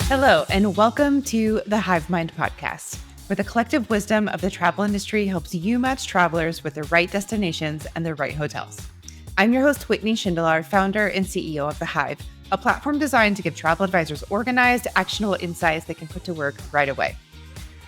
Hello, and welcome to the Hive Mind podcast, where the collective wisdom of the travel industry helps you match travelers with the right destinations and the right hotels. I'm your host, Whitney Schindler, founder and CEO of The Hive, a platform designed to give travel advisors organized, actionable insights they can put to work right away.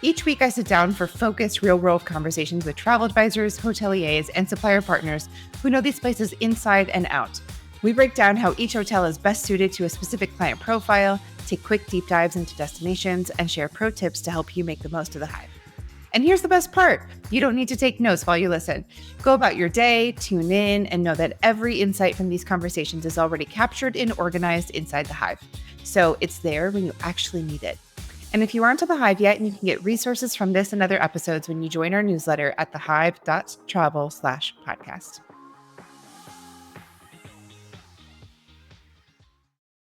Each week, I sit down for focused, real-world conversations with travel advisors, hoteliers, and supplier partners who know these places inside and out. We break down how each hotel is best suited to a specific client profile, take quick deep dives into destinations, and share pro tips to help you make the most of the Hive. And here's the best part. You don't need to take notes while you listen. Go about your day, tune in, and know that every insight from these conversations is already captured and organized inside the Hive. So it's there when you actually need it. And if you aren't on the Hive yet, you can get resources from this and other episodes when you join our newsletter at thehive.travel/podcast.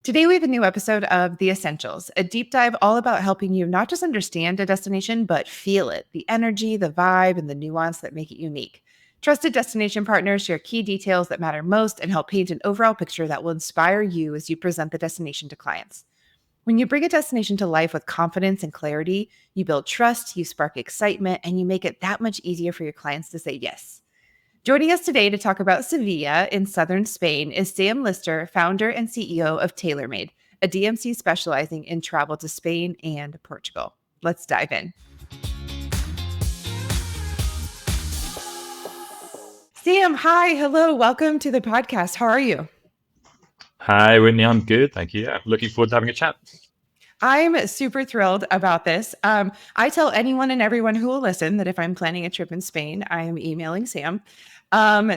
Today, we have a new episode of The Essentials, a deep dive all about helping you not just understand a destination, but feel it, the energy, the vibe, and the nuance that make it unique. Trusted destination partners share key details that matter most and help paint an overall picture that will inspire you as you present the destination to clients. When you bring a destination to life with confidence and clarity, you build trust, you spark excitement, and you make it that much easier for your clients to say yes. Joining us today to talk about Sevilla in southern Spain is Sam Lister, founder and CEO of Tailormade, a DMC specializing in travel to Spain and Portugal. Let's dive in. Sam, hi, hello, welcome to the podcast. How are you? Hi, Whitney. I'm good. Thank you. Yeah, looking forward to having a chat. I'm super thrilled about this. I tell anyone and everyone who will listen that if I'm planning a trip in Spain, I am emailing Sam.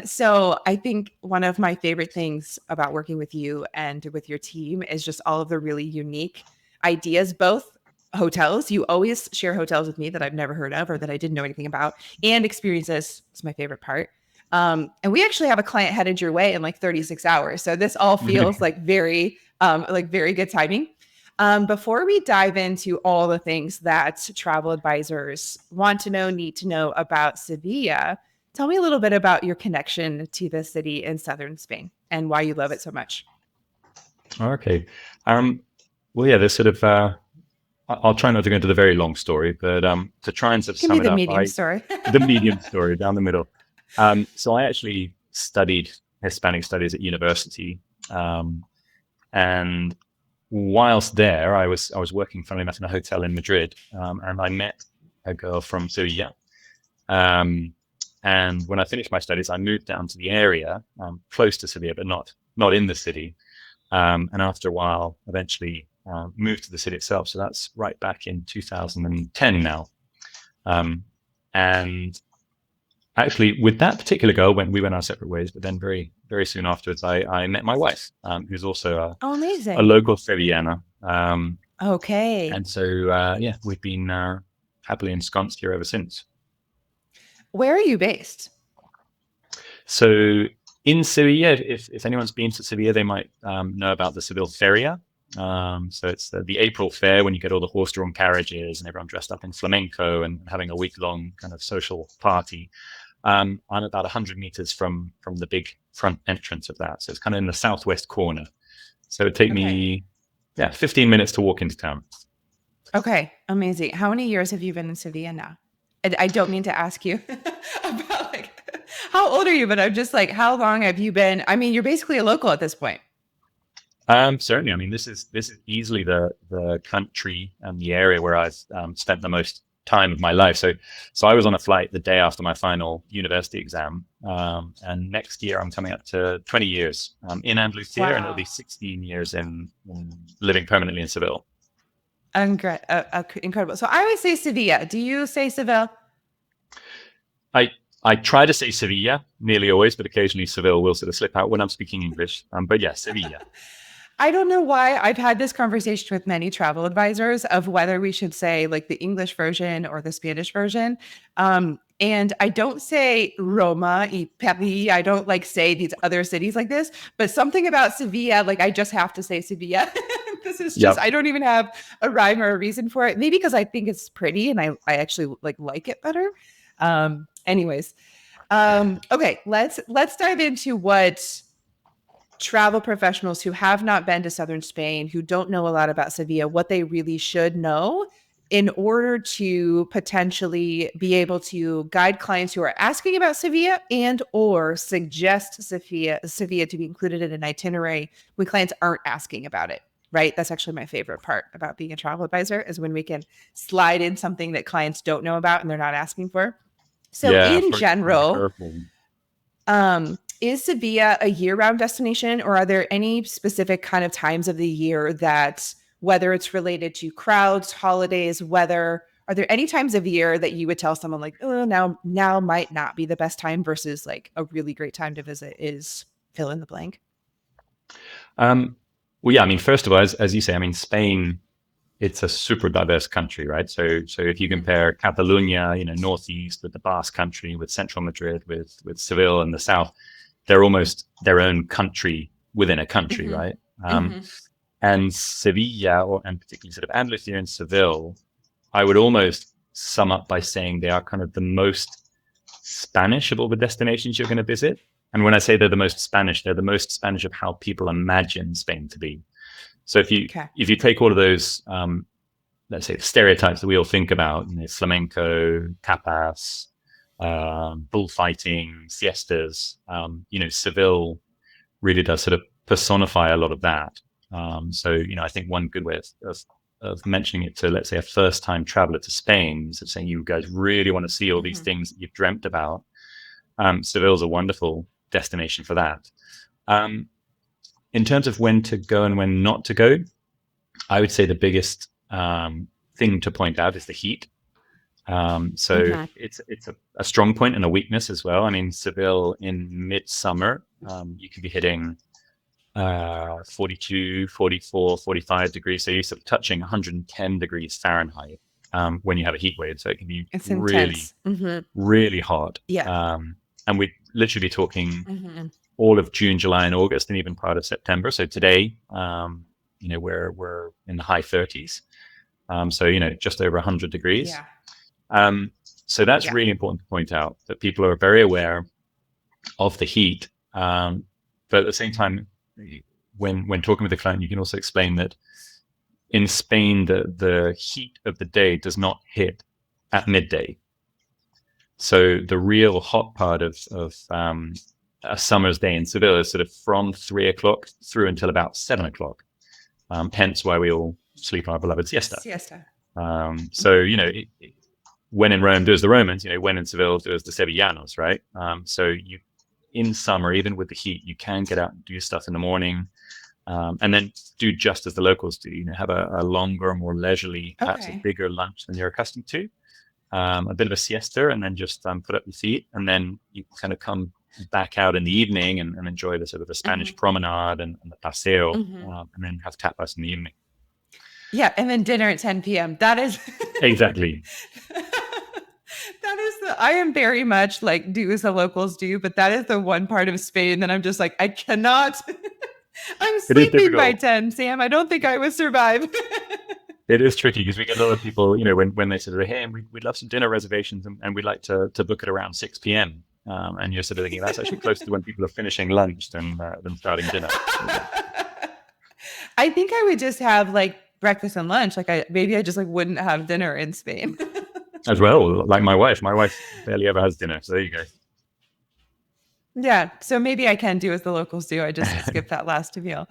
So I think one of my favorite things about working with you and with your team is just all of the really unique ideas, both hotels. You always share hotels with me that I've never heard of or that I didn't know anything about, and experiences is my favorite part. And we actually have a client headed your way in like 36 hours. So this all feels like very good timing. Before we dive into all the things that travel advisors want to know, need to know about Sevilla, tell me a little bit about your connection to the city in southern Spain and why you love it so much. Okay. Well, yeah, there's sort of, I'll try not to go into the very long story, but to try and sort of Give sum me it the up, medium story. the medium story down the middle. So I actually studied Hispanic studies at university. And whilst there, I was working, funnily enough, in a hotel in Madrid, and I met a girl from Sevilla. And when I finished my studies, I moved down to the area, close to Sevilla, but not in the city. And after a while, eventually moved to the city itself. So that's right back in 2010 now. And actually, with that particular girl, we went our separate ways. But then very, very soon afterwards, I met my wife, who's also amazing. a local Sevillana. Okay. And so, we've been happily ensconced here ever since. Where are you based? So in Sevilla, if anyone's been to Sevilla, they might know about the Seville Feria. So it's the April fair when you get all the horse-drawn carriages and everyone dressed up in flamenco and having a week-long kind of social party. I'm about 100 meters from the big front entrance of that. So it's kind of in the southwest corner. So it'd take me 15 minutes to walk into town. Okay, amazing. How many years have you been in Sevilla now? I don't mean to ask you about like how old are you, but I'm just like, how long have you been? I mean, you're basically a local at this point. Certainly. I mean, this is easily the country and the area where I've spent the most time of my life. So I was on a flight the day after my final university exam, and next year I'm coming up to 20 years in Andalusia, and it'll be 16 years in living permanently in Seville. Incredible. So I always say Sevilla. Do you say Seville? I try to say Sevilla nearly always, but occasionally Seville will sort of slip out when I'm speaking English. But yeah, Sevilla. I don't know why. I've had this conversation with many travel advisors of whether we should say like the English version or the Spanish version. And I don't say Roma y Paris. I don't like say these other cities like this, but something about Sevilla, like I just have to say Sevilla. This is just, I don't even have a rhyme or a reason for it. Maybe because I think it's pretty and I actually like it better. Anyways. Okay, let's dive into what travel professionals who have not been to southern Spain, who don't know a lot about Sevilla, what they really should know in order to potentially be able to guide clients who are asking about Sevilla and or suggest Sevilla to be included in an itinerary when clients aren't asking about it, right? That's actually my favorite part about being a travel advisor, is when we can slide in something that clients don't know about and they're not asking for. So in general, is Sevilla a year-round destination, or are there any specific kind of times of the year that, whether it's related to crowds, holidays, weather, are there any times of year that you would tell someone like, oh, now might not be the best time versus like a really great time to visit is fill in the blank? Well, yeah, I mean, first of all, as you say, I mean, Spain, it's a super diverse country, right? So if you compare Catalonia, northeast with the Basque country, with central Madrid, with Seville in the south, they're almost their own country within a country, right? And Sevilla, and particularly sort of Andalusia and Seville, I would almost sum up by saying they are kind of the most Spanish of all the destinations you're going to visit. And when I say they're the most Spanish, they're the most Spanish of how people imagine Spain to be. So if you take all of those, let's say, stereotypes that we all think about, flamenco, tapas, bullfighting, siestas, Seville really does sort of personify a lot of that. So I think one good way of mentioning it to, let's say, a first-time traveler to Spain is saying, you guys really want to see all these things that you've dreamt about. Seville's a wonderful destination for that. In terms of when to go and when not to go, I would say the biggest thing to point out is the heat. It's a strong point and a weakness as well. I mean, Seville in midsummer, you could be hitting 42, 44, 45 degrees. So you're sort of touching 110 degrees Fahrenheit when you have a heat wave. So it can be really hot. Yeah. And we'd literally be talking all of June, July, and August, and even part of September. So today, we're in the high 30s. So, just over 100 degrees. Yeah. So that's really important to point out, that people are very aware of the heat. But at the same time, when talking with the client, you can also explain that in Spain, the heat of the day does not hit at midday. So the real hot part of a summer's day in Seville is sort of from 3 o'clock through until about 7 o'clock. Hence why we all sleep our beloved siesta. So, when in Rome, do as the Romans, when in Seville, do as the Sevillanos, right? So in summer, even with the heat, you can get out and do stuff in the morning, and then do just as the locals do, have a longer, more leisurely, perhaps a bigger lunch than you're accustomed to, a bit of a siesta, and then just put up your feet, and then you kind of come back out in the evening and enjoy the sort of the Spanish promenade and the paseo, and then have tapas in the evening. Yeah, and then dinner at 10 p.m. That is exactly. That is I am very much like do as the locals do, but that is the one part of Spain that I'm just like, I cannot. I'm sleeping by 10, Sam. I don't think I would survive. It is tricky because we get a lot of people, when they say, hey, we'd love some dinner reservations and we'd like to book it around 6 p.m. And you're sort of thinking that's actually closer to when people are finishing lunch than starting dinner. I think I would just have like breakfast and lunch. Like maybe I just like wouldn't have dinner in Spain. As well, like my wife barely ever has dinner. So there you go. Yeah. So maybe I can do as the locals do. I just skip that last meal.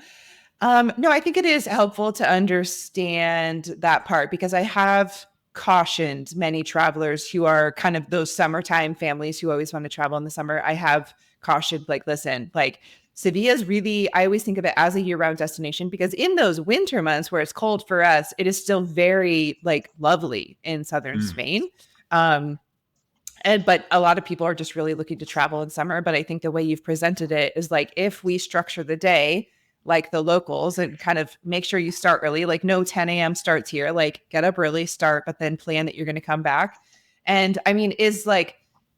No, I think it is helpful to understand that part, because I have cautioned many travelers who are kind of those summertime families who always want to travel in the summer. I have cautioned, like, listen, like Sevilla is really, I always think of it as a year-round destination, because in those winter months where it's cold for us, it is still very like lovely in southern Spain. But a lot of people are just really looking to travel in summer. But I think the way you've presented it is like, if we structure the day like the locals and kind of make sure you start early, like no 10 a.m. starts here, like get up early, start, but then plan that you're going to come back. And I mean, is like,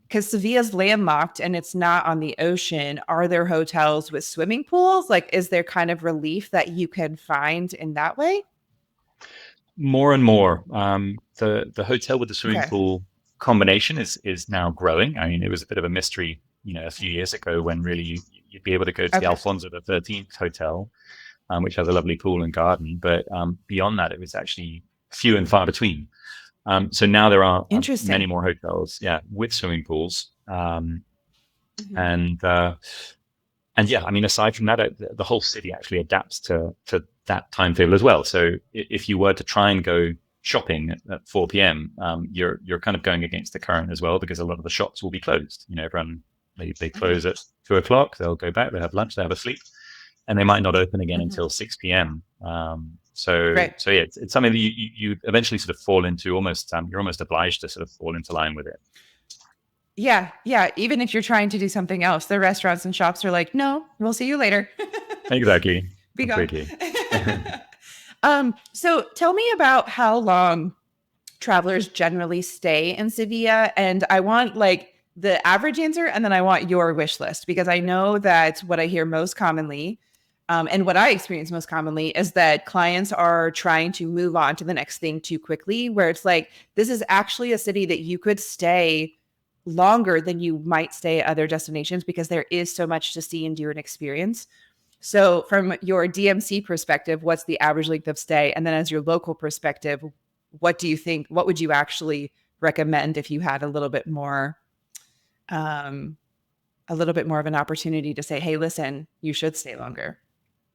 because Sevilla's landlocked and it's not on the ocean, are there hotels with swimming pools? Like, is there kind of relief that you can find in that way? More and more. The hotel with the swimming pool combination is now growing. I mean, it was a bit of a mystery, a few years ago when really you'd be able to go to the Alfonso XIII Hotel, which has a lovely pool and garden. But beyond that, it was actually few and far between. So now there are many more hotels, with swimming pools. And yeah, I mean, aside from that, the whole city actually adapts to that timetable as well. So if you were to try and go shopping at 4 p.m., you're kind of going against the current as well, because a lot of the shops will be closed. everyone they close at 2 o'clock. They'll go back, they have lunch, they have a sleep, and they might not open again until 6 p.m. So yeah, it's something that you eventually sort of fall into almost. You're almost obliged to sort of fall into line with it. Yeah. Even if you're trying to do something else, the restaurants and shops are like, no, we'll see you later. Exactly. Be completely. So tell me about how long travelers generally stay in Sevilla. And I want like the average answer, and then I want your wish list, because I know that what I hear most commonly, and what I experience most commonly, is that clients are trying to move on to the next thing too quickly, where it's like, this is actually a city that you could stay longer than you might stay at other destinations, because there is so much to see and do and experience. So from your DMC perspective, what's the average length of stay? And then as your local perspective, what do you think, what would you actually recommend if you had a little bit more of an opportunity to say, hey, listen, you should stay longer?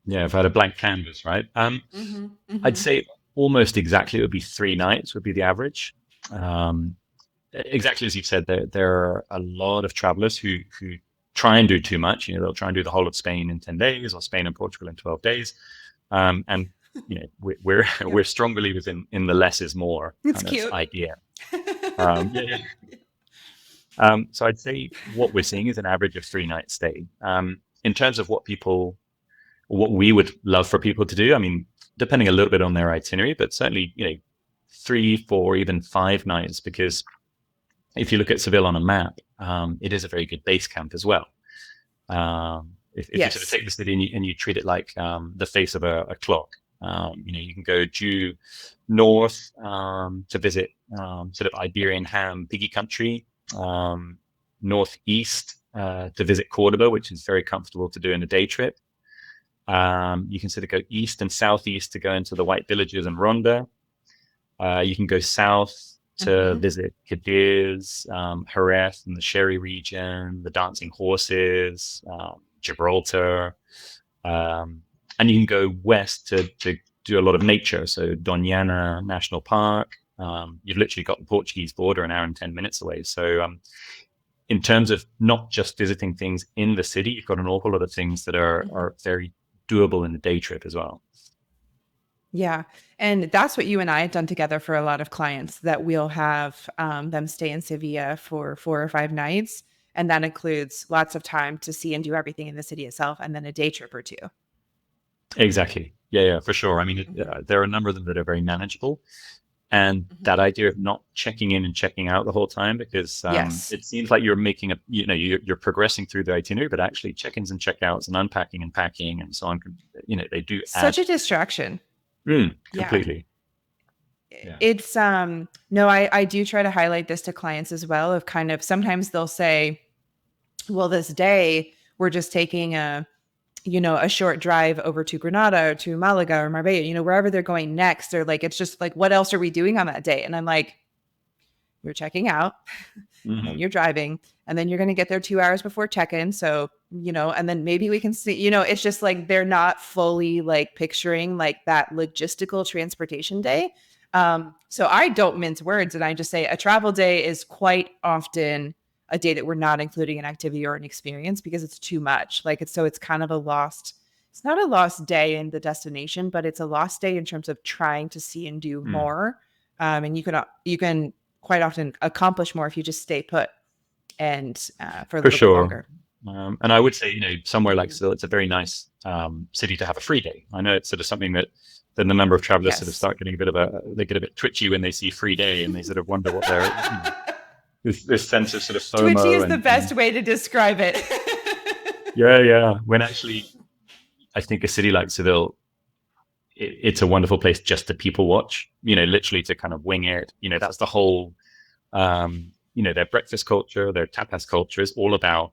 Yeah, if I had a blank canvas, right? I'd say almost exactly it would be 3 nights would be the average. Exactly as you've said, there are a lot of travelers who try and do too much. They'll try and do the whole of Spain in 10 days, or Spain and Portugal in 12 days. And we're strong believers in the less is more kind of idea. So I'd say what we're seeing is an average of 3 night stay. In terms of what we would love for people to do, I mean, depending a little bit on their itinerary, but certainly 3, 4, even 5 nights, because if you look at Seville on a map, it is a very good base camp as well. If you sort of take the city and you treat it like the face of a clock, you can go due north to visit sort of Iberian ham piggy country, northeast to visit Córdoba, which is very comfortable to do in a day trip. You can sort of go east and southeast to go into the white villages and Ronda. You can go south to visit Cádiz, Jerez and the Sherry region, the dancing horses, Gibraltar. And you can go west to do a lot of nature. So Doñana National Park. You've literally got the Portuguese border an hour and 10 minutes away. So in terms of not just visiting things in the city, you've got an awful lot of things that are very doable in the day trip as well. Yeah. And that's what you and I have done together for a lot of clients, that we'll have them stay in Sevilla for 4 or 5 nights. And that includes lots of time to see and do everything in the city itself, and then a day trip or 2. Exactly. Yeah, for sure. I mean, there are a number of them that are very manageable. And that idea of not checking in and checking out the whole time, because it seems like you're making you're progressing through the itinerary, but actually check-ins and check-outs and unpacking and packing and so on, they do such a distraction. Completely. Yeah. It's no, I do try to highlight this to clients as well, of kind of, sometimes they'll say, well, this day we're just taking a short drive over to Granada or to Malaga or Marbella, wherever they're going next. They're like, it's just like, what else are we doing on that day? And I'm like, you're checking out and you're driving, and then you're going to get there 2 hours before check-in. So, and then maybe we can see, it's just like, they're not fully like picturing like that logistical transportation day. So I don't mince words, and I just say a travel day is quite often a day that we're not including an activity or an experience, because it's too much. Like it's kind of it's not a lost day in the destination, but it's a lost day in terms of trying to see and do more. And you can quite often accomplish more if you just stay put and for a little bit longer. And I would say, somewhere like Seville, it's a very nice city to have a free day. I know it's sort of something that then the number of travelers sort of start getting they get a bit twitchy when they see free day, and they sort of wonder what they're this sense of sort of FOMO. Twitchy is the best way to describe it. Yeah. When actually, I think a city like Seville, it's a wonderful place just to people watch, literally to kind of wing it. That's the whole, their breakfast culture, their tapas culture is all about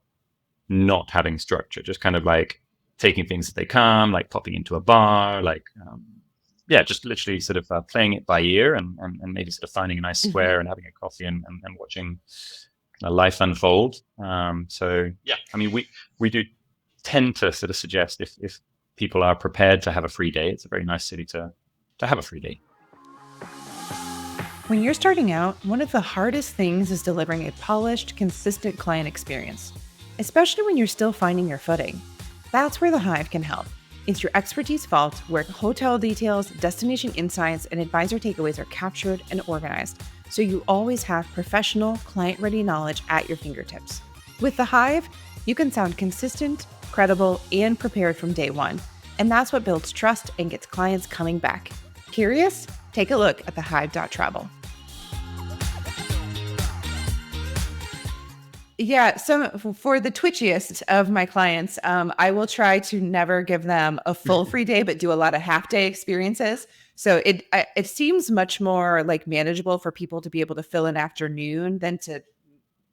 not having structure, just kind of like taking things as they come, like popping into a bar, like just literally sort of playing it by ear, and maybe sort of finding a nice square and having a coffee and watching life unfold. So yeah, I mean, we do tend to sort of suggest if people are prepared to have a free day, it's a very nice city to have a free day. When you're starting out, one of the hardest things is delivering a polished, consistent client experience, especially when you're still finding your footing. That's where the Hive can help. It's your expertise vault where hotel details, destination insights, and advisor takeaways are captured and organized, so you always have professional, client-ready knowledge at your fingertips. With the Hive, you can sound consistent, credible, and prepared from day one, and that's what builds trust and gets clients coming back. Curious? Take a look at thehive.travel. Yeah, for the twitchiest of my clients, I will try to never give them a full free day, but do a lot of half-day experiences. So it seems much more like manageable for people to be able to fill an afternoon than to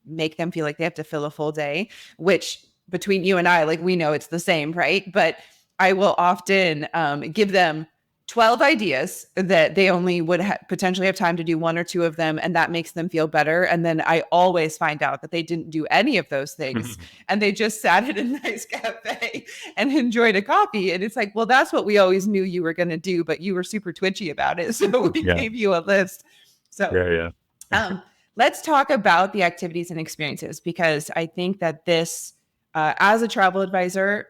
make them feel like they have to fill a full day, which between you and I, like, we know it's the same, right? But I will often give them 12 ideas that they only would potentially have time to do one or two of them, and that makes them feel better. And then I always find out that they didn't do any of those things and they just sat at a nice cafe and enjoyed a coffee. And it's like, well, that's what we always knew you were going to do, but you were super twitchy about it. So we gave you a list. So let's talk about the activities and experiences, because I think that this, as a travel advisor,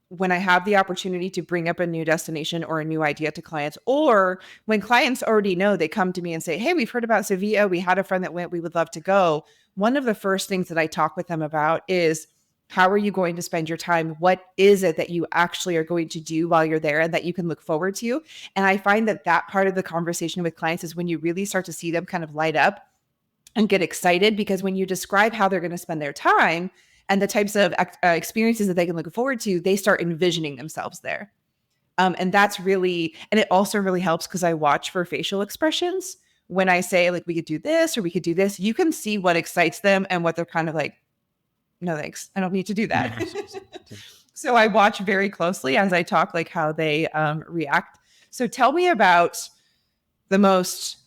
when I have the opportunity to bring up a new destination or a new idea to clients, or when clients already know, they come to me and say, hey, we've heard about Sevilla. We had a friend that went, we would love to go. One of the first things that I talk with them about is, how are you going to spend your time? What is it that you actually are going to do while you're there and that you can look forward to? And I find that part of the conversation with clients is when you really start to see them kind of light up and get excited, because when you describe how they're going to spend their time and the types of experiences that they can look forward to, they start envisioning themselves there. And that's really, and it also really helps because I watch for facial expressions. When I say, like, we could do this or we could do this, you can see what excites them and what they're kind of like, no, thanks, I don't need to do that. So I watch very closely as I talk, like how they react. So tell me about the most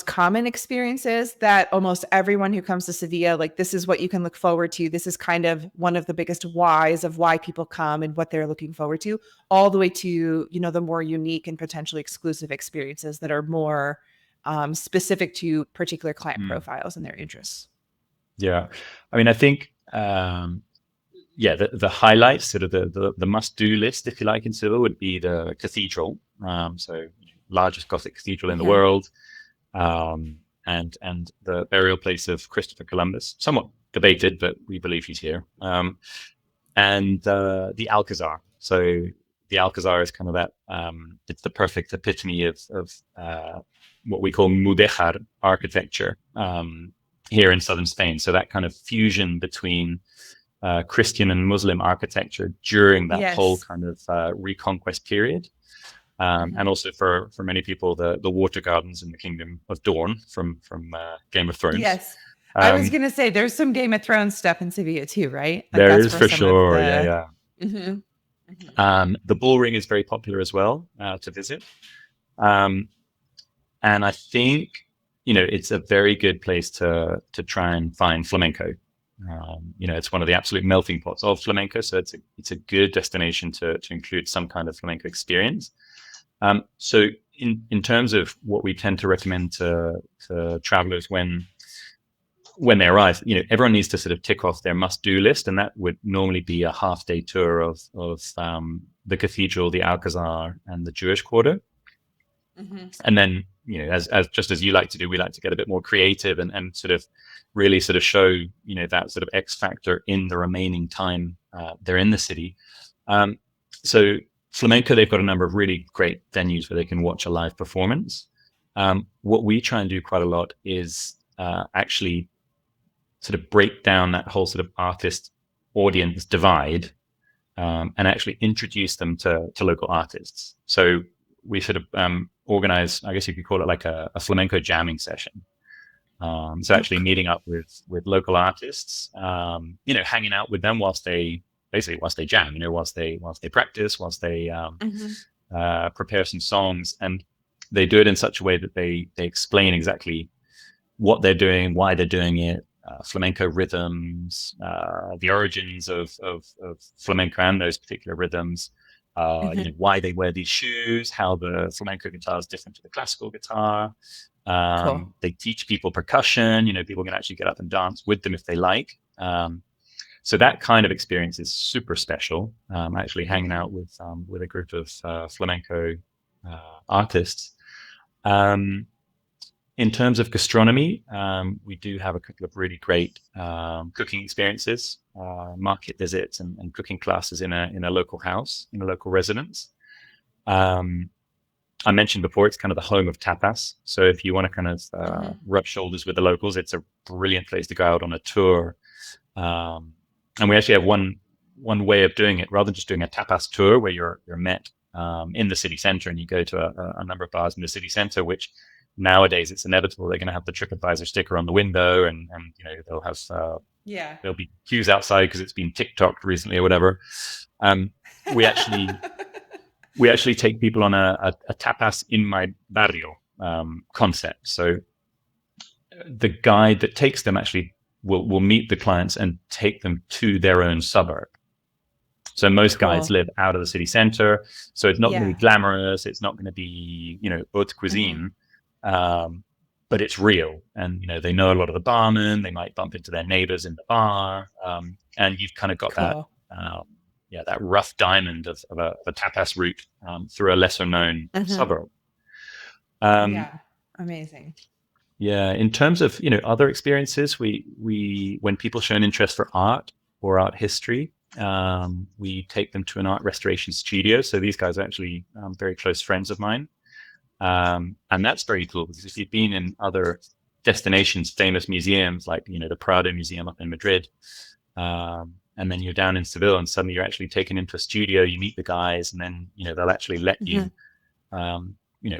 common experiences that almost everyone who comes to Sevilla, like, this is what you can look forward to. This is kind of one of the biggest whys of why people come and what they're looking forward to, all the way to, the more unique and potentially exclusive experiences that are more specific to particular client profiles and their interests. Yeah. I mean, I think, the highlights, sort of the must-do list, if you like, in Seville would be the cathedral. So largest Gothic cathedral in the world. And the burial place of Christopher Columbus, somewhat debated, but we believe he's here. And the Alcázar. So the Alcázar is kind of that, it's the perfect epitome of what we call mudéjar architecture here in southern Spain. So that kind of fusion between Christian and Muslim architecture during that whole kind of Reconquest period. And also for many people, the water gardens in the Kingdom of Dawn from Game of Thrones. Yes. I was going to say, there's some Game of Thrones stuff in Sevilla too, right? Like, there is for sure. Yeah. The bull ring is very popular as well to visit. And I think, it's a very good place to try and find flamenco. It's one of the absolute melting pots of flamenco. So it's a good destination to include some kind of flamenco experience. So in terms of what we tend to recommend to travelers when they arrive, everyone needs to sort of tick off their must-do list, and that would normally be a half-day tour of the cathedral, the Alcázar, and the Jewish Quarter. And then, as just as you like to do, we like to get a bit more creative and sort of really sort of show, that sort of X factor in the remaining time they're in the city. So flamenco, they've got a number of really great venues where they can watch a live performance. What we try and do quite a lot is actually sort of break down that whole sort of artist audience divide and actually introduce them to local artists. So we sort of organize, I guess you could call it like a flamenco jamming session. So actually meeting up with local artists, hanging out with them whilst they jam, whilst they practice, whilst they prepare some songs, and they do it in such a way that they explain exactly what they're doing, why they're doing it, flamenco rhythms, the origins of flamenco and those particular rhythms, why they wear these shoes, how the flamenco guitar is different to the classical guitar. Cool. They teach people percussion. People can actually get up and dance with them if they like. So that kind of experience is super special. Actually hanging out with a group of flamenco artists. In terms of gastronomy, we do have a couple of really great cooking experiences, market visits, and cooking classes in a local house, in a local residence. I mentioned before, it's kind of the home of tapas. So if you want to kind of rub shoulders with the locals, it's a brilliant place to go out on a tour. And we actually have one way of doing it, rather than just doing a tapas tour where you're met in the city center and you go to a number of bars in the city center, which nowadays it's inevitable. They're going to have the TripAdvisor sticker on the window, and they'll have there'll be queues outside because it's been TikToked recently or whatever. We actually take people on a tapas in my barrio concept. So the guide that takes them actually will meet the clients and take them to their own suburb. So most guides live out of the city center, so it's not going to be glamorous. It's not going to be haute cuisine. But it's real, and they know a lot of the barmen. They might bump into their neighbors in the bar, and you've kind of got that rough diamond of a tapas route through a lesser known suburb. Amazing. Yeah, in terms of other experiences, we when people show an interest for art or art history, we take them to an art restoration studio. So these guys are actually very close friends of mine. And that's very cool, because if you've been in other destinations, famous museums like the Prado Museum up in Madrid, and then you're down in Seville, and suddenly you're actually taken into a studio, you meet the guys, and then they'll actually let you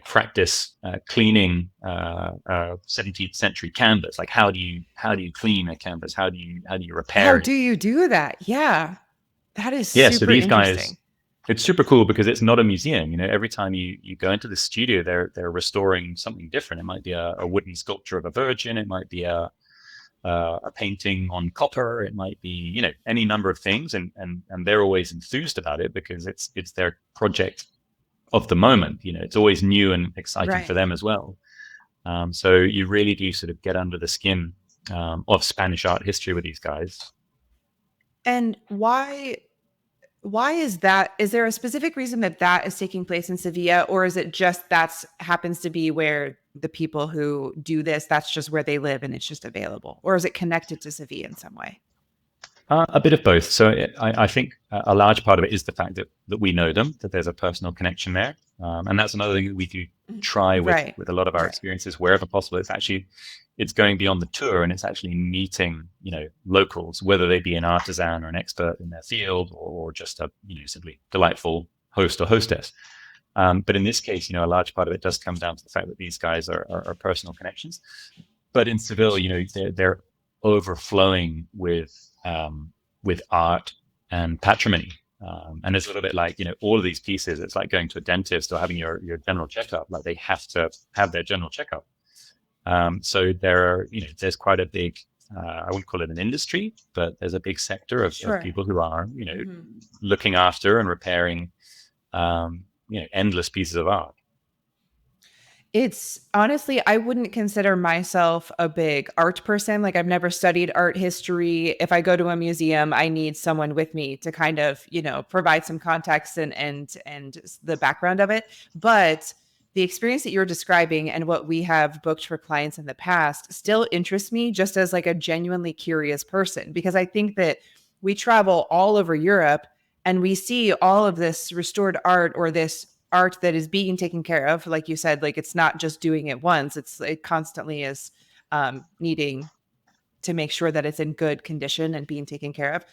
practice cleaning 17th century canvas. Like how do you clean a canvas? How do you repair it? How do you do that? Yeah, that is so super these interesting. guys, it's super cool because it's not a museum. Every time you go into the studio, they're restoring something different. It might be a wooden sculpture of a virgin. It might be a painting on copper. It might be any number of things, and they're always enthused about it because it's their project of the moment. It's always new and exciting for them as well. So you really do sort of get under the skin of Spanish art history with these guys. And why is that? Is there a specific reason that is taking place in Sevilla, or is it just that happens to be where the people who do this, that's just where they live and it's just available? Or is it connected to Sevilla in some way? A bit of both. So I think a large part of it is the fact that we know them, that there's a personal connection there. And that's another thing that we do try with a lot of our experiences, wherever possible. It's going beyond the tour, and it's actually meeting, locals, whether they be an artisan or an expert in their field, or just a, simply delightful host or hostess. But in this case, a large part of it does come down to the fact that these guys are personal connections. But in Seville, they're overflowing with art and patrimony. And it's a little bit like, all of these pieces, it's like going to a dentist or having your general checkup. Like they have to have their general checkup. So there's quite a big, I wouldn't call it an industry, but there's a big sector of people who are, looking after and repairing, endless pieces of art. It's honestly, I wouldn't consider myself a big art person. Like I've never studied art history. If I go to a museum, I need someone with me to kind of, provide some context and the background of it. But the experience that you're describing and what we have booked for clients in the past still interests me, just as like a genuinely curious person, because I think that we travel all over Europe and we see all of this restored art, or this art that is being taken care of. Like you said, like it's not just doing it once, it constantly is needing to make sure that it's in good condition and being taken care of.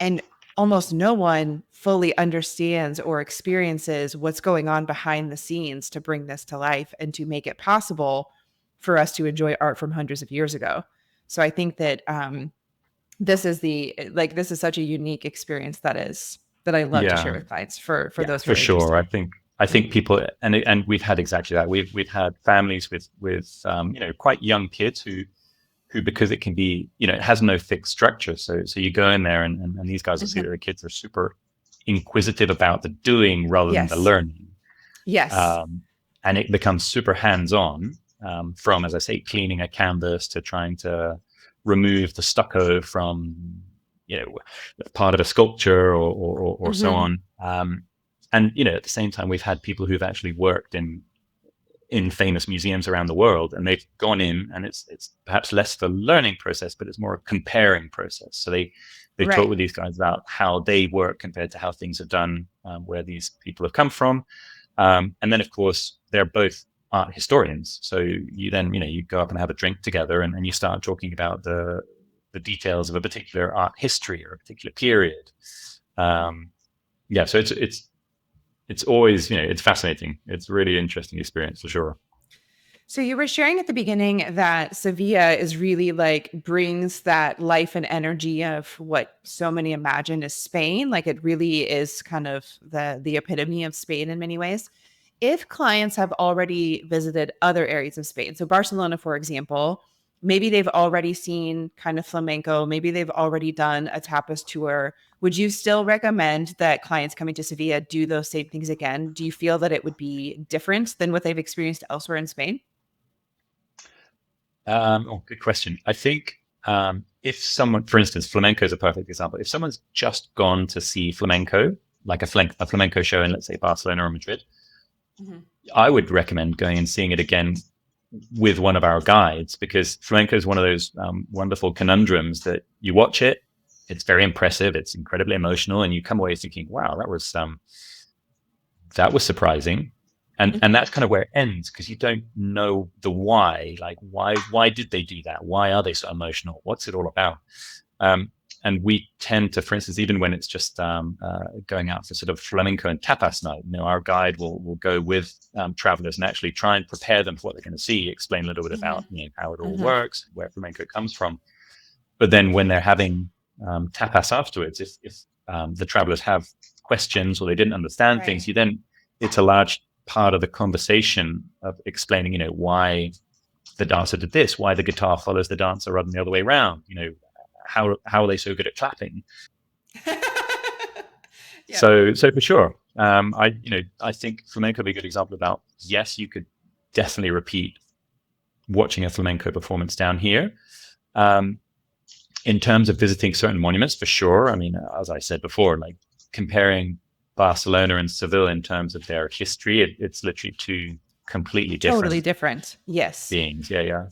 And almost no one fully understands or experiences what's going on behind the scenes to bring this to life and to make it possible for us to enjoy art from hundreds of years ago. So I think that this is such a unique experience that I love to share Yeah. with clients for Yeah, those who for are sure. interested. I think people, and we've had exactly that. We've had families with quite young kids who because it can be, it has no fixed structure. So you go in there and these guys will see that the kids are super inquisitive about the doing rather than the Yes. learning. Yes. And it becomes super hands-on, from, as I say, cleaning a canvas to trying to remove the stucco from, part of a sculpture or so on. And at the same time, we've had people who've actually worked in famous museums around the world, and they've gone in, and it's perhaps less the learning process, but it's more a comparing process. So they talk with these guys about how they work compared to how things are done, where these people have come from. And then, of course, they're both art historians. So you then, you go up and have a drink together, and you start talking about the details of a particular art history or a particular period. So it's always, it's fascinating. It's a really interesting experience for sure. So you were sharing at the beginning that Sevilla is really brings that life and energy of what so many imagine as Spain. Like it really is kind of the epitome of Spain in many ways. If clients have already visited other areas of Spain, so Barcelona, for example, maybe they've already seen kind of flamenco, maybe they've already done a tapas tour. Would you still recommend that clients coming to Sevilla do those same things again? Do you feel that it would be different than what they've experienced elsewhere in Spain? Good question. I think, if someone, for instance, flamenco is a perfect example. If someone's just gone to see flamenco, like a flamenco show in, let's say, Barcelona or Madrid, I would recommend going and seeing it again with one of our guides, because flamenco is one of those wonderful conundrums that you watch it, it's very impressive, it's incredibly emotional, and you come away thinking, wow, that was surprising. And that's kind of where it ends, because you don't know the why. Like, why did they do that? Why are they so emotional? What's it all about? And we tend to, for instance, even when it's just going out for sort of flamenco and tapas night, our guide will go with travelers and actually try and prepare them for what they're going to see, explain a little bit about how it all works, where flamenco comes from. But then when they're having tapas afterwards, if the travelers have questions or they didn't understand things, it's a large part of the conversation of explaining, why the dancer did this, why the guitar follows the dancer rather than the other way around, how are they so good at clapping? So for sure, I think flamenco would be a good example about, yes, you could definitely repeat watching a flamenco performance down here. In terms of visiting certain monuments, for sure. I mean, as I said before, like comparing Barcelona and Seville in terms of their history, it's literally two completely different, totally different. Yes. beings. Yeah.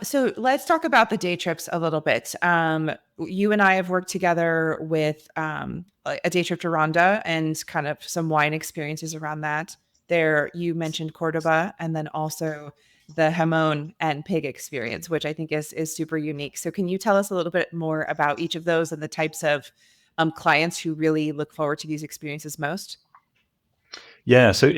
So let's talk about the day trips a little bit. You and I have worked together with a day trip to Ronda and kind of some wine experiences around that. There, you mentioned Córdoba, and then also the jamón and pig experience, which I think is super unique. So can you tell us a little bit more about each of those and the types of clients who really look forward to these experiences most? Yeah. So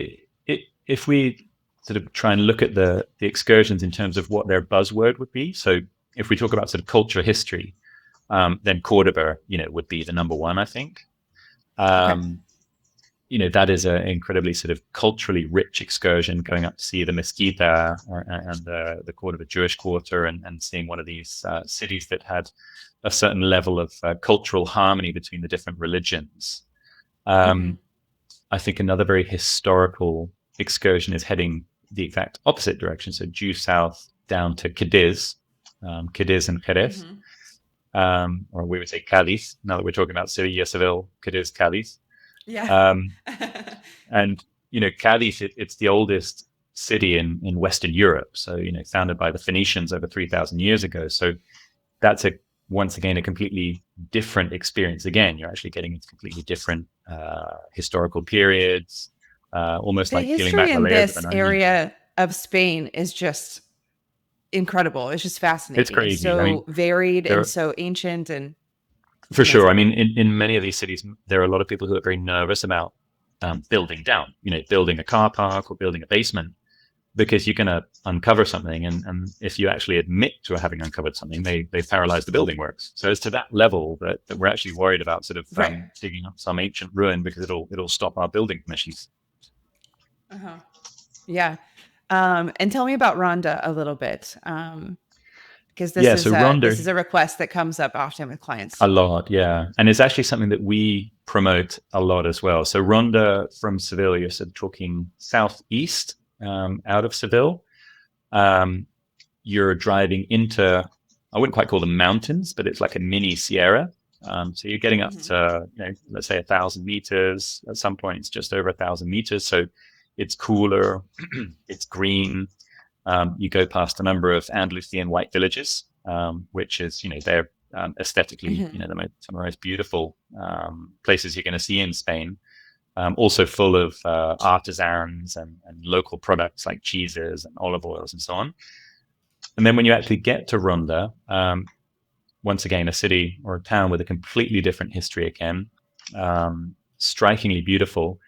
if we sort of try and look at the excursions in terms of what their buzzword would be. So if we talk about sort of culture history, then Córdoba, would be the number one, I think. That is an incredibly sort of culturally rich excursion, going up to see the Mezquita and the Córdoba Jewish quarter, and seeing one of these cities that had a certain level of cultural harmony between the different religions. I think another very historical excursion is heading the exact opposite direction, so due south down to Cadiz, Cadiz and Jerez, or we would say Cádiz. Now that we're talking about Sevilla, Seville, Cadiz, Cádiz. Yeah. And Cádiz, it's the oldest city in Western Europe. So founded by the Phoenicians over 3,000 years ago. So that's once again a completely different experience. Again, you're actually getting into completely different historical periods. Almost the like peeling back history the in layers of this an onion. area of Spain is just incredible. It's just fascinating. It's crazy. It's so I mean, varied and so ancient, and for sure. I mean, in many of these cities, there are a lot of people who are very nervous about building down. Building a car park or building a basement. because you're going to uncover something, and if you actually admit to having uncovered something, they paralyze the building works. So it's to that level that we're actually worried about sort of digging up some ancient ruin, because it'll stop our building permissions. Yeah. And tell me about Ronda a little bit, because Ronda, this is a request that comes up often with clients. A lot, yeah. And it's actually something that we promote a lot as well. So Ronda from Seville, you're sort of talking southeast out of Seville. You're driving into, I wouldn't quite call them mountains, but it's like a mini Sierra. So you're getting up to, let's say 1,000 meters. At some point, it's just over 1,000 meters. So it's cooler, it's green. You go past a number of Andalusian white villages, which is, they're aesthetically, some of the most beautiful places you're going to see in Spain. Also full of artisans and local products like cheeses and olive oils and so on. And then when you actually get to Ronda, once again, a city or a town with a completely different history again, strikingly beautiful.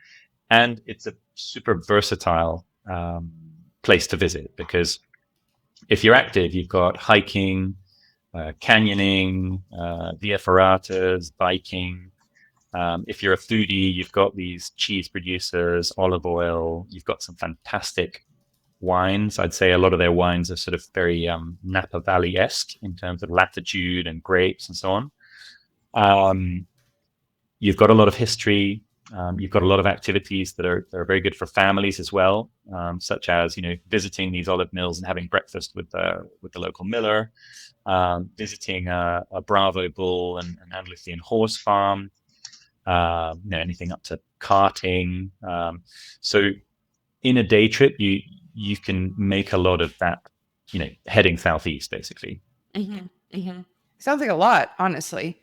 And it's a super versatile place to visit, because if you're active, you've got hiking, canyoning, via ferratas, biking. If you're a foodie, you've got these cheese producers, olive oil. You've got some fantastic wines. I'd say a lot of their wines are sort of very Napa Valley-esque in terms of latitude and grapes and so on. You've got a lot of history. You've got a lot of activities that are very good for families as well, such as visiting these olive mills and having breakfast with the local miller, visiting a Bravo bull and an Andalusian horse farm, anything up to karting. So in a day trip, you can make a lot of that, heading southeast basically. Sounds like a lot, honestly.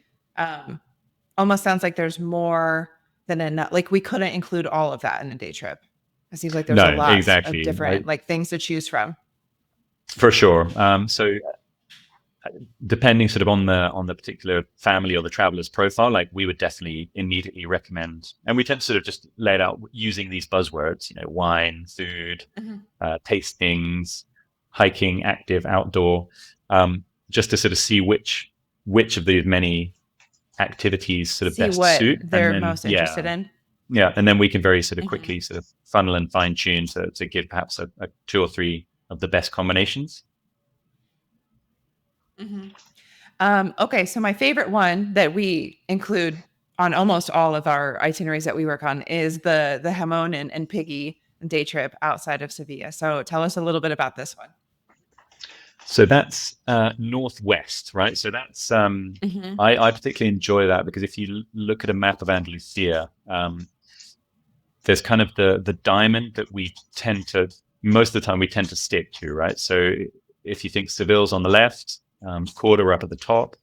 Almost sounds like there's more than enough. Like we couldn't include all of that in a day trip. It seems like there's a lot of different things to choose from. For sure. So depending sort of on the particular family or the traveler's profile, like we would definitely immediately recommend, and we tend to sort of just lay it out using these buzzwords, wine, food, tastings, hiking, active, outdoor, just to sort of see which of these many activities sort of best suit they're most interested in. Yeah, and then we can very sort of quickly sort of funnel and fine tune to give perhaps a 2 or 3 of the best combinations. Okay, so my favorite one that we include on almost all of our itineraries that we work on is the jamón and piggy day trip outside of Sevilla. So tell us a little bit about this one. So that's northwest, right? So that's I particularly enjoy that, because if you look at a map of Andalusia, there's kind of the diamond that we tend to, most of the time we tend to stick to, right? So if you think Seville's on the left, Córdoba up at the top,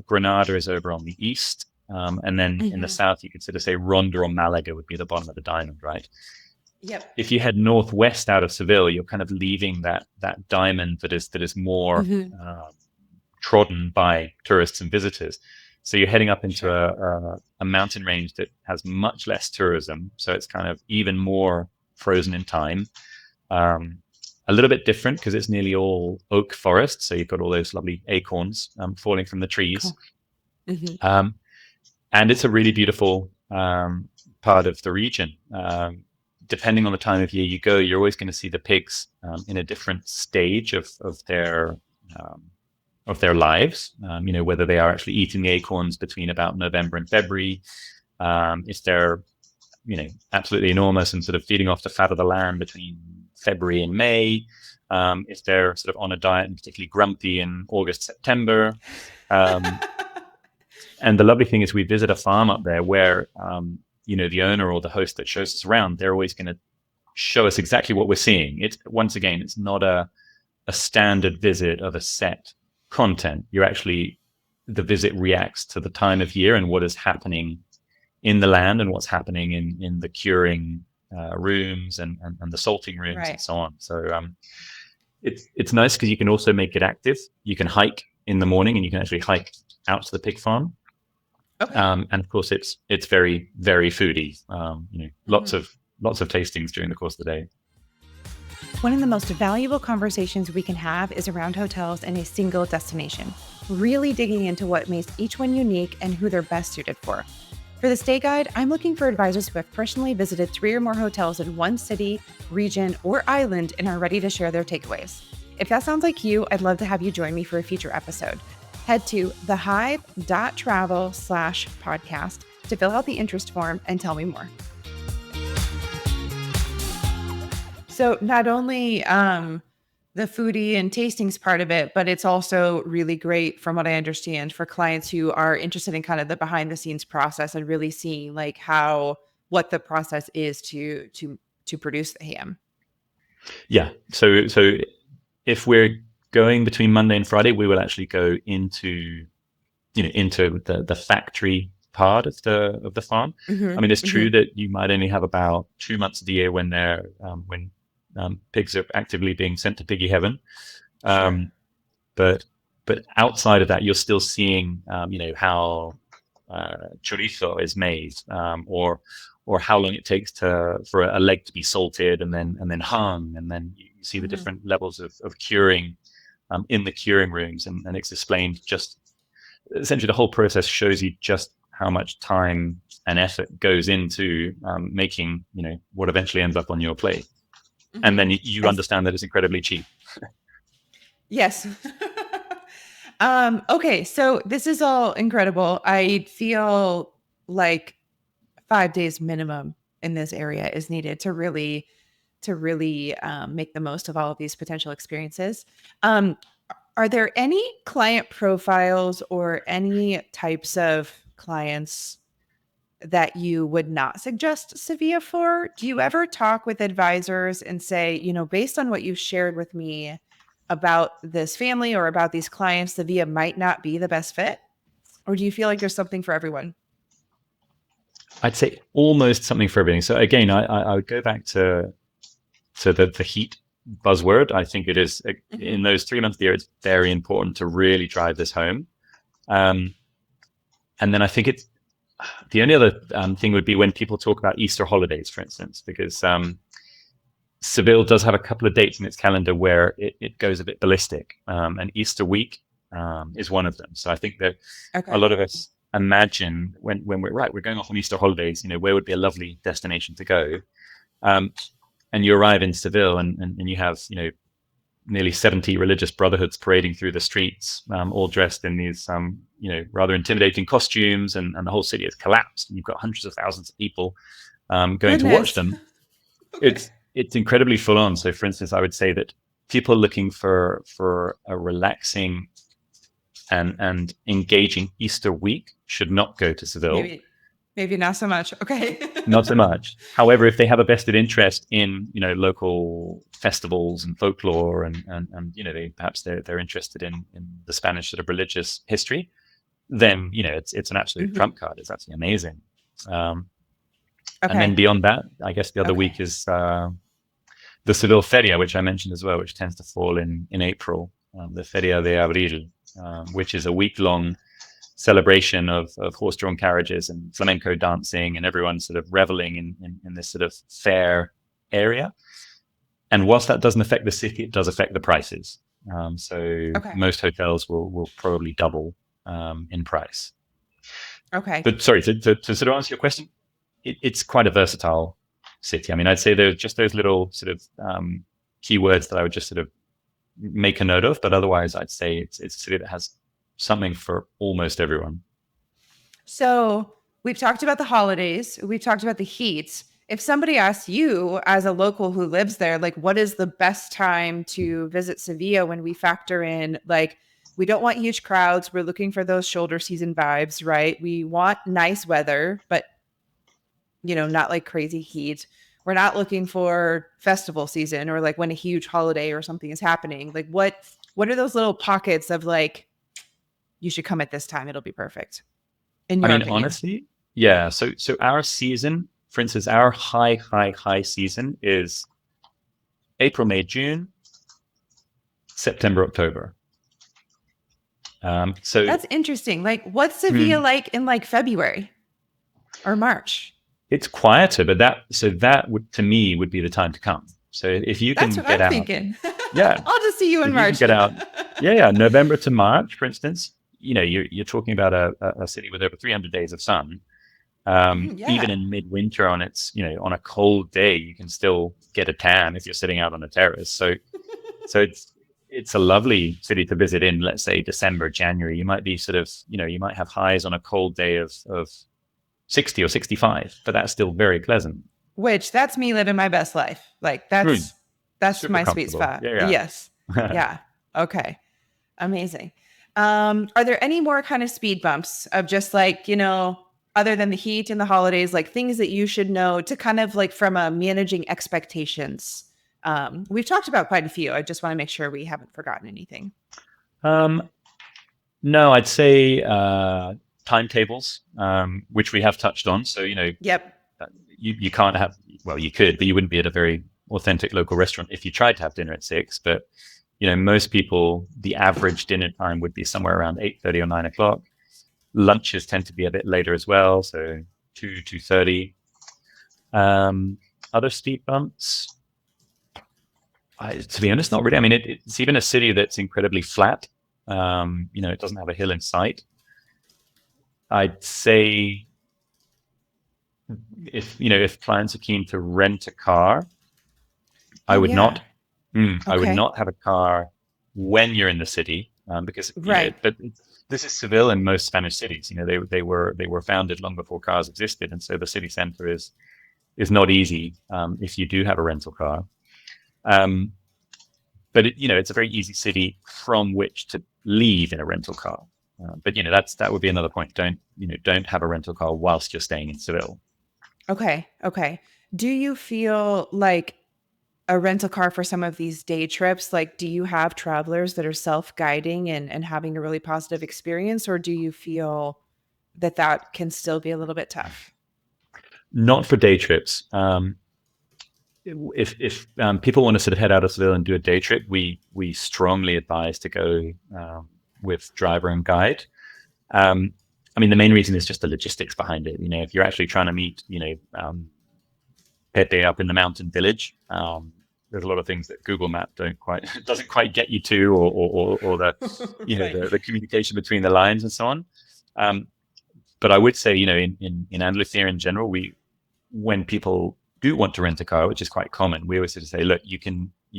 Granada is over on the east, and then in the south you could sort of say Ronda or Malaga would be the bottom of the diamond, right? Yep. If you head northwest out of Seville, you're kind of leaving that diamond that is more trodden by tourists and visitors. So you're heading up into a mountain range that has much less tourism. So it's kind of even more frozen in time. A little bit different because it's nearly all oak forest. So you've got all those lovely acorns falling from the trees. Cool. And it's a really beautiful part of the region. Depending on the time of year you go, you're always going to see the pigs in a different stage of their lives. Whether they are actually eating the acorns between about November and February, if they're absolutely enormous and sort of feeding off the fat of the land between February and May, if they're sort of on a diet and particularly grumpy in August, September. And the lovely thing is we visit a farm up there where the owner or the host that shows us around, they're always going to show us exactly what we're seeing. It's not a standard visit of a set content. The visit reacts to the time of year and what is happening in the land and what's happening in the curing rooms and the salting rooms and so on. So it's nice because you can also make it active. You can hike in the morning and you can actually hike out to the pig farm. Okay. And of course, it's very, very foodie. Lots of tastings during the course of the day. One of the most valuable conversations we can have is around hotels in a single destination, really digging into what makes each one unique and who they're best suited for. For the Stay Guide, I'm looking for advisors who have personally visited 3 or more hotels in one city, region, or island and are ready to share their takeaways. If that sounds like you, I'd love to have you join me for a future episode. Head to thehive.travel/podcast to fill out the interest form and tell me more. So not only the foodie and tastings part of it, but it's also really great, from what I understand, for clients who are interested in kind of the behind the scenes process and really seeing like what the process is to produce the ham. Yeah. So if we're going between Monday and Friday, we will actually go into the factory part of the farm. Mm-hmm, I mean, it's true that you might only have about 2 months of the year when they're pigs are actively being sent to piggy heaven. Sure. But outside of that, you're still seeing how chorizo is made, or how long it takes for a leg to be salted and then hung, and then you see the different levels of curing in the curing rooms, and it's explained. Just essentially the whole process shows you just how much time and effort goes into making what eventually ends up on your plate. Mm-hmm. And then you understand that it's incredibly cheap. Yes. Okay, so this is all incredible. I feel like 5 days minimum in this area is needed to really make the most of all of these potential experiences. Are there any client profiles or any types of clients that you would not suggest Sevilla for? Do you ever talk with advisors and say, based on what you shared with me about this family or about these clients, Sevilla might not be the best fit? Or do you feel like there's something for everyone? I'd say almost something for everything. So again, I would go back to the heat buzzword. I think it is in those 3 months of the year, it's very important to really drive this home. And then I think it's the only other thing would be when people talk about Easter holidays, for instance, because Seville does have a couple of dates in its calendar where it goes a bit ballistic, and Easter week is one of them. So I think that a lot of us imagine when we're going off on Easter holidays, where would be a lovely destination to go, and you arrive in Seville and you have nearly 70 religious brotherhoods parading through the streets, all dressed in these rather intimidating costumes, and the whole city has collapsed, and you've got hundreds of thousands of people going to watch them. Okay. It's incredibly full on. So for instance, I would say that people looking for a relaxing and engaging Easter week should not go to Seville. Maybe not so much. Okay. Not so much. However, if they have a vested interest in local festivals and folklore, and they're interested in the Spanish sort of religious history, then it's an absolute trump card. It's absolutely amazing. And then beyond that, I guess the other week is the Seville Feria, which I mentioned as well, which tends to fall in April. The Feria de Abril, which is a week-long celebration of horse-drawn carriages and flamenco dancing, and everyone sort of reveling in this sort of fair area. And whilst that doesn't affect the city, it does affect the prices. Most hotels will probably double in price. Okay. But sorry, to sort of answer your question, it's quite a versatile city. I mean, I'd say there are just those little sort of keywords that I would just sort of make a note of, but otherwise I'd say it's a city that has something for almost everyone. So we've talked about the holidays. We've talked about the heat. If somebody asks you as a local who lives there, like, what is the best time to visit Sevilla when we factor in, like, we don't want huge crowds. We're looking for those shoulder season vibes, right? We want nice weather, but, not like crazy heat. We're not looking for festival season or like when a huge holiday or something is happening. Like what are those little pockets of like, you should come at this time, it'll be perfect? Honestly, yeah. So our season, for instance, our high season is April, May, June, September, October. So that's interesting. Like, what's Sevilla like in like February or March? It's quieter, but that would, to me, would be the time to come. So if you can That's what get I'm out, thinking. yeah, I'll just see you in if you can March. get out, November to March, for instance, you're talking about a city with over 300 days of sun. Even Yeah. in midwinter on on a cold day, you can still get a tan if you're sitting out on a terrace. So it's a lovely city to visit in, let's say, December, January. You might be you might have highs on a cold day of 60 or 65, but that's still very pleasant. Which that's me living my best life. Like Mm, that's super my sweet comfortable. spot. Yeah, Yes. yeah. Yeah. Okay. Amazing. Are there any more kind of speed bumps of just like, other than the heat and the holidays, like things that you should know to kind of like from a managing expectations? We've talked about quite a few. I just want to make sure we haven't forgotten anything. Um, no, I'd say timetables, which we have touched on. So, Yep. you can't have, well, you could, but you wouldn't be at a very authentic local restaurant if you tried to have dinner at 6. But, most people, the average dinner time would be somewhere around 8:30 or 9 o'clock. Lunches tend to be a bit later as well, so 2:30. Other speed bumps, to be honest, not really. I mean, it's even a city that's incredibly flat. It doesn't have a hill in sight. I'd say if clients are keen to rent a car, I Oh would yeah. not. I would Okay. not have a car when you're in the city, because Right. but this is Seville and most Spanish cities. They were founded long before cars existed, and so the city center is not easy if you do have a rental car. Um, but it's a very easy city from which to leave in a rental car. But that would be another point. Don't have a rental car whilst you're staying in Seville. Okay. Okay. Do you feel like a rental car for some of these day trips, like do you have travelers that are self-guiding and having a really positive experience, or do you feel that that can still be a little bit tough? Not for day trips. If people want to sort of head out of Seville and do a day trip, we strongly advise to go with driver and guide. I mean, the main reason is just the logistics behind it. If you're actually trying to meet, Pepe up in the mountain village, there's a lot of things that Google Map doesn't quite get you to, or the Right. the communication between the lines and so on. But I would say, in Andalusia in general, when people do want to rent a car, which is quite common, we always sort of say, look, you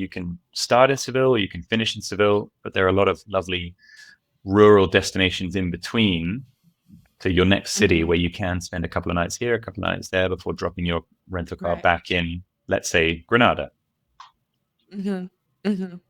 can start in Seville or you can finish in Seville, but there are a lot of lovely rural destinations in between to your next city Mhm. where you can spend a couple of nights here, a couple of nights there before dropping your rental car Right. back in, let's say, Granada. Mhm. Mhm.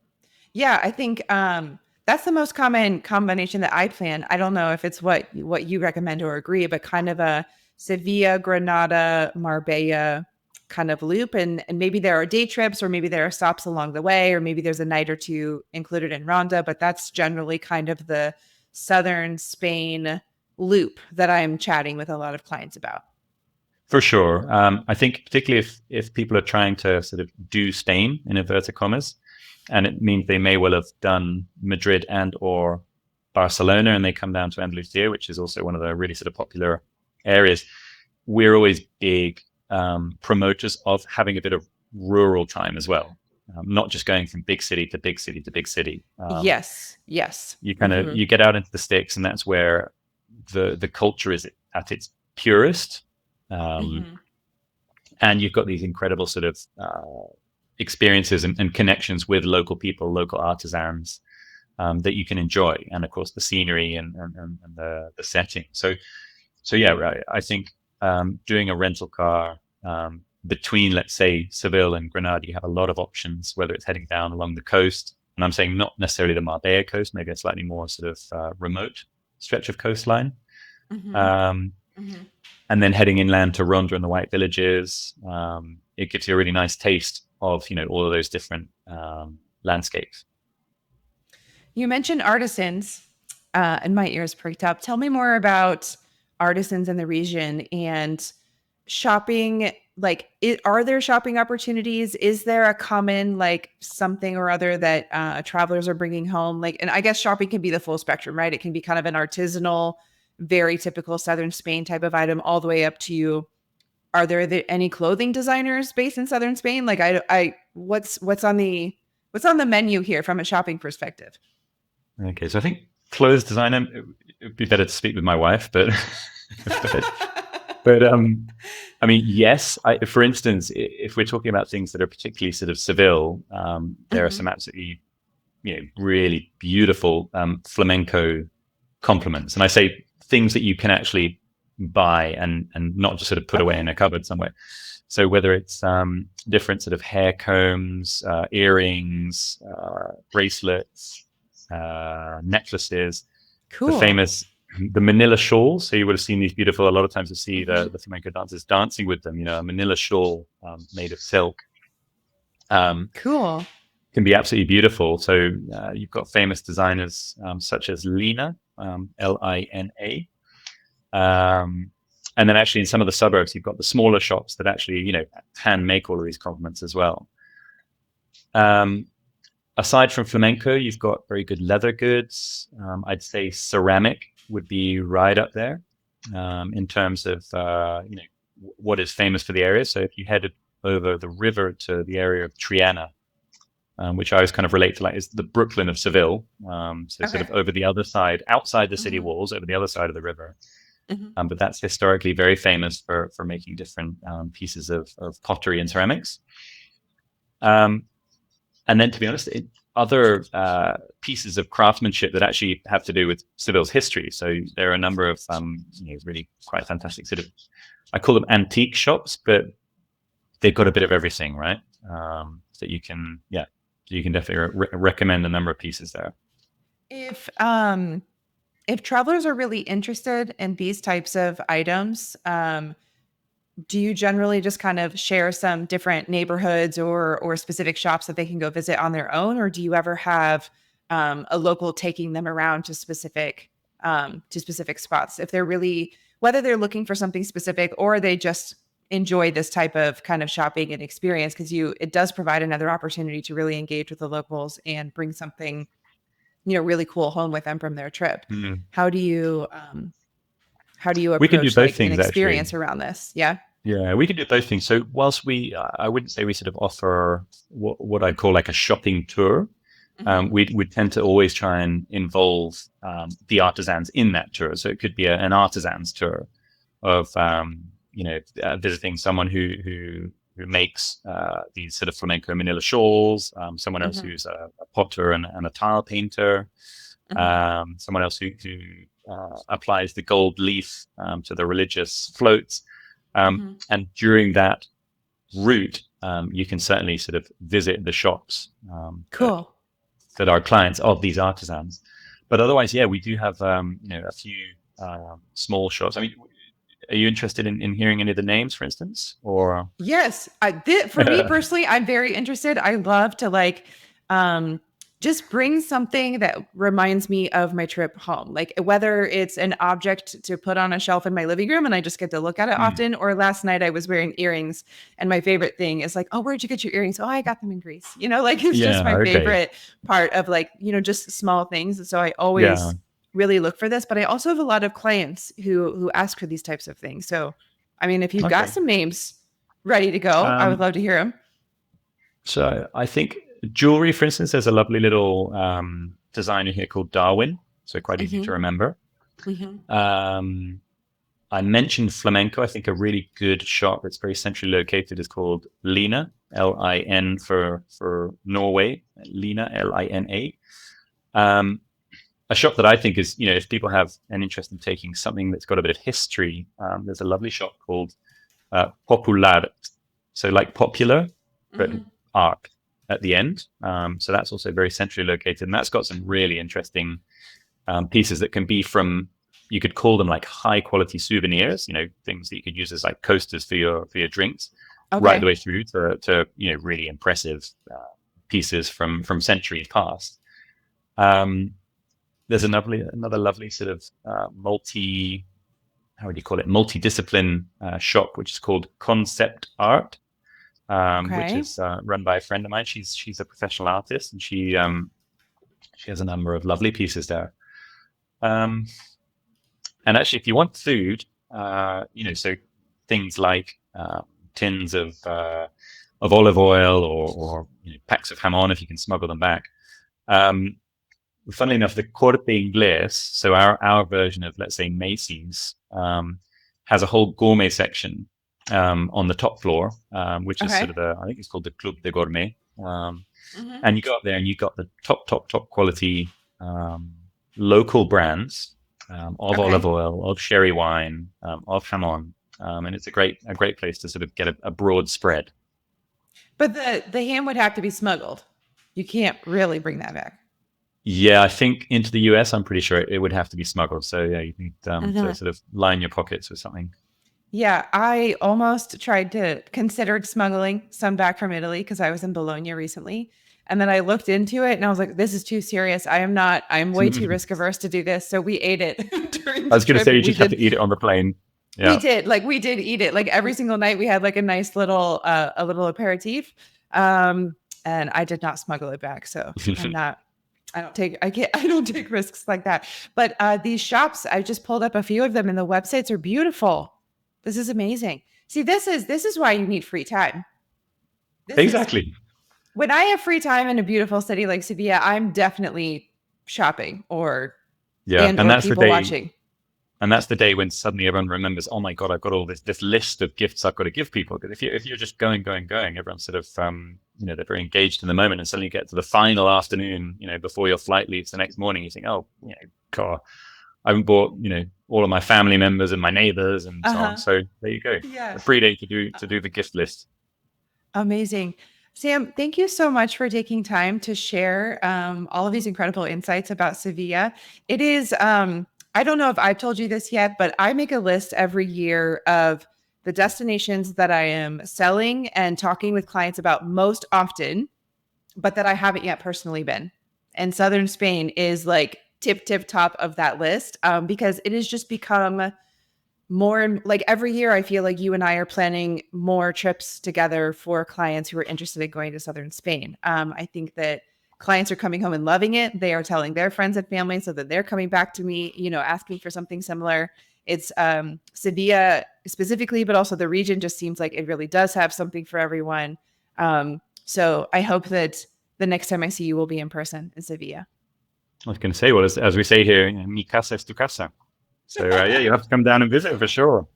Yeah, I think that's the most common combination that I plan. I don't know if it's what you recommend or agree, but kind of a Sevilla, Granada, Marbella kind of loop, and maybe there are day trips, or maybe there are stops along the way, or maybe there's a night or two included in Ronda. But that's generally kind of the southern Spain loop that I'm chatting with a lot of clients about. For sure. I think particularly if people are trying to sort of do Spain in inverted commas, and it means they may well have done Madrid and or Barcelona, and they come down to Andalusia, which is also one of the really sort of popular areas. We're always big promoters of having a bit of rural time as well, not just going from big city to big city to big city. Yes. Yes. You get out into the sticks, and that's where the culture is at its purest. Um, Hmm. and you've got these incredible sort of experiences and connections with local people, local artisans that you can enjoy, and of course the scenery and the setting. So yeah, right. I think doing a rental car between, let's say, Seville and Granada, you have a lot of options, whether it's heading down along the coast, and I'm saying not necessarily the Marbella coast, maybe a slightly more sort of remote stretch of coastline. Hmm. Um, Hmm. and then heading inland to Ronda and the White Villages, it gives you a really nice taste of all of those different landscapes. You mentioned artisans, and my ears perked up. Tell me more about artisans in the region and shopping. Like, are there shopping opportunities? Is there a common, like, something or other that travelers are bringing home? Like, and I guess shopping can be the full spectrum, right? It can be kind of an artisanal, very typical Southern Spain type of item, all the way up to, are there any clothing designers based in Southern Spain? Like, what's on the menu here from a shopping perspective? Okay, so I think clothes designer, it would be better to speak with my wife, but but I mean, yes. For instance, if we're talking about things that are particularly sort of Seville, there are some absolutely, really beautiful flamenco complements, and I say things that you can actually buy and not just sort of put away in a cupboard somewhere. So whether it's different sort of hair combs, earrings, bracelets, necklaces, Cool. the Manila shawls. So you would have seen these beautiful, a lot of times you see the flamenco dancers dancing with them, a Manila shawl made of silk. Cool. Can be absolutely beautiful. So you've got famous designers such as Lina, Lina. And then actually in some of the suburbs, you've got the smaller shops that actually, hand make all of these complements as well. Aside from flamenco, you've got very good leather goods. I'd say ceramic would be right up there in terms of, what is famous for the area. So if you headed over the river to the area of Triana, which I always kind of relate to, like, is the Brooklyn of Seville. Sort of over the other side, outside the city walls, over the other side of the river. But that's historically very famous for making different pieces of pottery and ceramics. And then, to be honest, other pieces of craftsmanship that actually have to do with Seville's history. So there are a number of really quite fantastic sort of, I call them antique shops, but they've got a bit of everything, right? So you can definitely recommend a number of pieces there. If travelers are really interested in these types of items, do you generally just kind of share some different neighborhoods or specific shops that they can go visit on their own? Or do you ever have a local taking them around to specific spots? If they're really, whether they're looking for something specific or they just enjoy this type of kind of shopping and experience, because it does provide another opportunity to really engage with the locals and bring something, really cool home with them from their trip. How do you approach we can do both things, an experience actually around this? Yeah. Yeah, we can do both things. So whilst I wouldn't say we sort of offer what I call like a shopping tour, we tend to always try and involve the artisans in that tour. So it could be an artisans tour of visiting someone who makes these sort of flamenco Manila shawls, someone else who's a potter and a tile painter, someone else who applies the gold leaf to the religious floats. And during that route, you can certainly sort of visit the shops Cool. that are clients of these artisans. But otherwise, yeah, we do have a few small shops. I mean, are you interested in hearing any of the names, for instance? Or yes, for me personally, I'm very interested. I love to just bring something that reminds me of my trip home. Like whether it's an object to put on a shelf in my living room and I just get to look at it often, or last night I was wearing earrings and my favorite thing is like, oh, where'd you get your earrings? Oh, I got them in Greece. It's just my favorite part of just small things. And so I always really look for this, but I also have a lot of clients who ask for these types of things. So, I mean, if you've got some names ready to go, I would love to hear them. So I think jewelry, for instance, there's a lovely little designer here called Darwin. So quite easy to remember. I mentioned flamenco. I think a really good shop that's very centrally located is called Lina, Lin for Norway, Lina, Lina. A shop that I think is, if people have an interest in taking something that's got a bit of history, there's a lovely shop called Popular. So like popular, but art at the end. So that's also very centrally located. And that's got some really interesting pieces that can be from, you could call them like high quality souvenirs, things that you could use as like coasters for your drinks, right the way through to really impressive pieces from centuries past. There's another lovely sort of multidiscipline shop, which is called Concept Art, which is run by a friend of mine. She's a professional artist, and she has a number of lovely pieces there. And actually, if you want food, so things like tins of of olive oil or packs of jamón if you can smuggle them back. Funnily enough, the Corte Inglés, so our version of, let's say, Macy's, has a whole gourmet section on the top floor, which is sort of I think it's called the Club de Gourmet. And you go up there and you've got the top quality local brands of olive oil, of sherry wine, of jamón. And it's a great place to sort of get a broad spread. But the ham would have to be smuggled. You can't really bring that back. Yeah, I think into the US, I'm pretty sure it would have to be smuggled. So yeah, you need to sort of line your pockets with something. Yeah, I almost considered smuggling some back from Italy because I was in Bologna recently. And then I looked into it and I was like, this is too serious. I'm way too risk averse to do this. So we ate it during the I was going to trip. say, you just have to eat it on the plane. Yeah. We did eat it. Like every single night we had like a nice little aperitif. And I did not smuggle it back. So I don't take risks like that. But these shops, I just pulled up a few of them and the websites are beautiful. This is amazing. See, this is why you need free time. Exactly. When I have free time in a beautiful city like Sevilla, I'm definitely shopping and that's people watching. And that's the day when suddenly everyone remembers, oh my God, I've got all this list of gifts I've got to give people. Because if you're just going, everyone's sort of they're very engaged in the moment, and suddenly you get to the final afternoon, before your flight leaves the next morning, you think, oh, God, I haven't bought, all of my family members and my neighbors and so on. So there you go. Yeah. A free day to do the gift list. Amazing. Sam, thank you so much for taking time to share all of these incredible insights about Sevilla. It is, I don't know if I've told you this yet, but I make a list every year of the destinations that I am selling and talking with clients about most often, but that I haven't yet personally been. And Southern Spain is like tip top of that list because it has just become more like every year. I feel like you and I are planning more trips together for clients who are interested in going to Southern Spain. I think that clients are coming home and loving it. They are telling their friends and family so that they're coming back to me, asking for something similar. It's Sevilla specifically, but also the region just seems like it really does have something for everyone. So I hope that the next time I see you will be in person in Sevilla. I was going to say, well, as we say here, mi casa es tu casa. So yeah, you have to come down and visit for sure.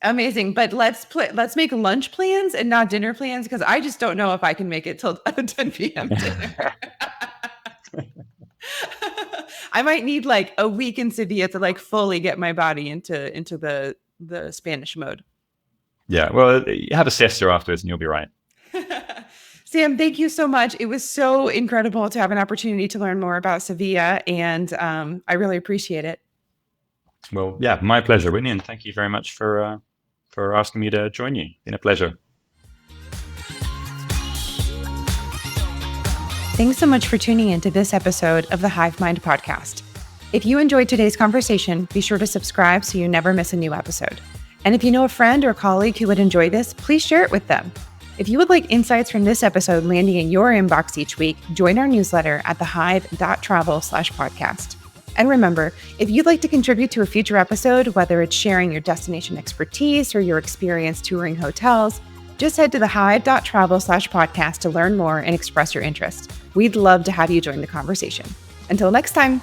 Amazing. But let's make lunch plans and not dinner plans, because I just don't know if I can make it till 10 p.m. dinner. I might need like a week in Sevilla to like fully get my body into the Spanish mode. Yeah, well, you have a siesta afterwards and you'll be right. Sam, thank you so much. It was so incredible to have an opportunity to learn more about Sevilla, and I really appreciate it. Well, yeah, my pleasure, Whitney, and thank you very much for asking me to join you. It's been a pleasure. Thanks so much for tuning in to this episode of the Hive Mind podcast. If you enjoyed today's conversation, be sure to subscribe so you never miss a new episode. And if you know a friend or colleague who would enjoy this, please share it with them. If you would like insights from this episode landing in your inbox each week, join our newsletter at thehive.travel/podcast. And remember, if you'd like to contribute to a future episode, whether it's sharing your destination expertise or your experience touring hotels, just head to thehive.travel/podcast to learn more and express your interest. We'd love to have you join the conversation. Until next time.